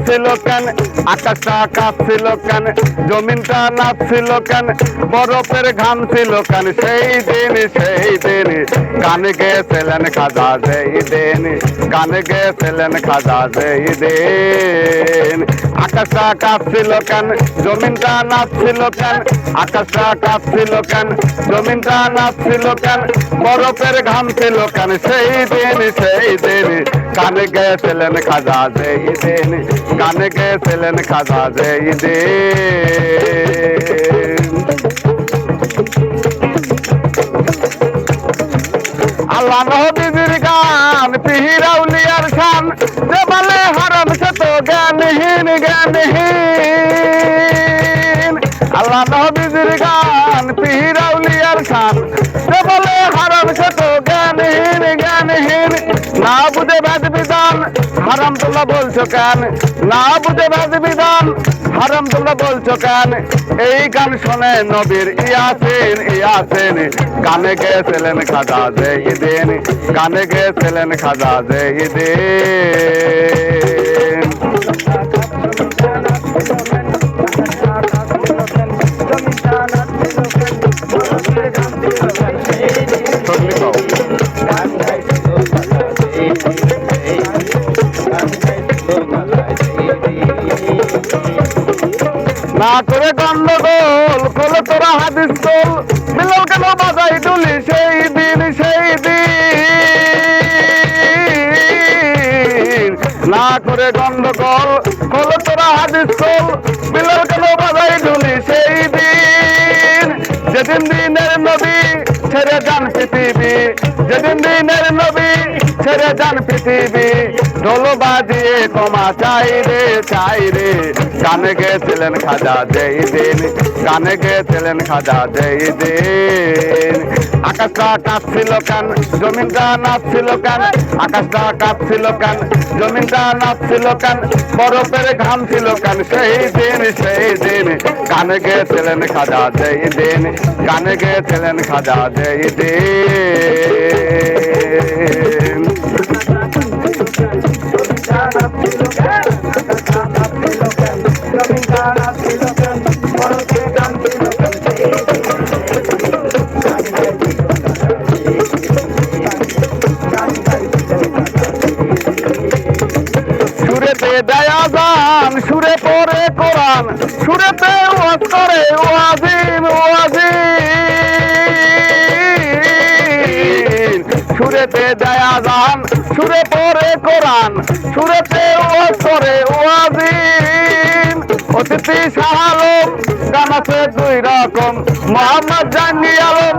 ঘামছিল কেন, আকাশটা কাঁপছিল কেন, জমিনটা নাচছিল কেন, বরফের ঘামছিল কেন, সেই দিন গান গেয়েছিলেন খাজা যেই দিন, গান গেয়েছিলেন খাজা যেই দিন। আকাশটা কাঁপছিল কেন, জমিনটা নাচছিল কেন, আকাশটা কাঁপছিল কেন, জমিনটা নাচছিল কেন, বরফের ঘামছিল কেন, সেই দিন গান গেয়েছিলেন খাজা যেই দিন, গান গেয়েছিলেন খাজা যেই দিন। আল্লাহ নবীর গান পীর আউলিয়ার শান, যে বলে হারাম সে তো জ্ঞানহীন জ্ঞানহীন। আল্লাহ নবীর গান পীর আউলিয়ার শান, যে বলে হারাম সে তো জ্ঞানহীন জ্ঞানহীন। না বুঝে বেদ বিধান হারাম তোমরা বলছো কেন, না বুঝে বেদ বিধান হারাম তোমরা বলছো কেন। এই গান শোনে নবীর ইয়াসিন ইয়াসিন, গানে গেয়েছিলেন খাজা যেই দিন, গানে গেয়েছিলেন খাজা যেই দিন। না করে গন্ডগোল খোলো তোরা হাদিস তোল, বিলাল কেন বাজাই ডুলি সেই দিন সেই দিন। না করে গন্ডগোল খোলো তোরা হাদিস তোল, বিলাল কেন বাজাই ডুলি সেই দিন। যেদিন দিনের নবী ছেড়ে যান পৃথিবী, যেদিন দিনের নবী ছেড়ে যান পৃথিবী, ঢোল বাজিয়ে ক্ষমা চাই রে চাই রে। গানে গেয়েছিলেন খাজা যেই দিন, গানে গেয়েছিলেন খাজা যেই দিন। আকাশটা কাঁপছিল কেন, জমিনটা নাচছিল কেন, আকাশটা কাঁপছিল কেন, জমিনটা নাচছিল কেন, বরফের ঘামছিল কেন, সেই দিন গানে গেয়েছিলেন খাজা যেই দিন, গানে গেয়েছিলেন খাজা যেই দিন। সুরেতে দেয় আযান, সুরে পড়ে কোরআন, সুরেতে ওয়াজ করে ওয়াজিন ওয়াজিন। সুরেতে দেয় আযান, সুরে পড়ে কোরআন, সুরেতে ওয়াজ করে ওয়াজিন। অতিথি শাহ আলম গান আছে দুই রকম, মোহাম্মদ জাহাঙ্গীর আলম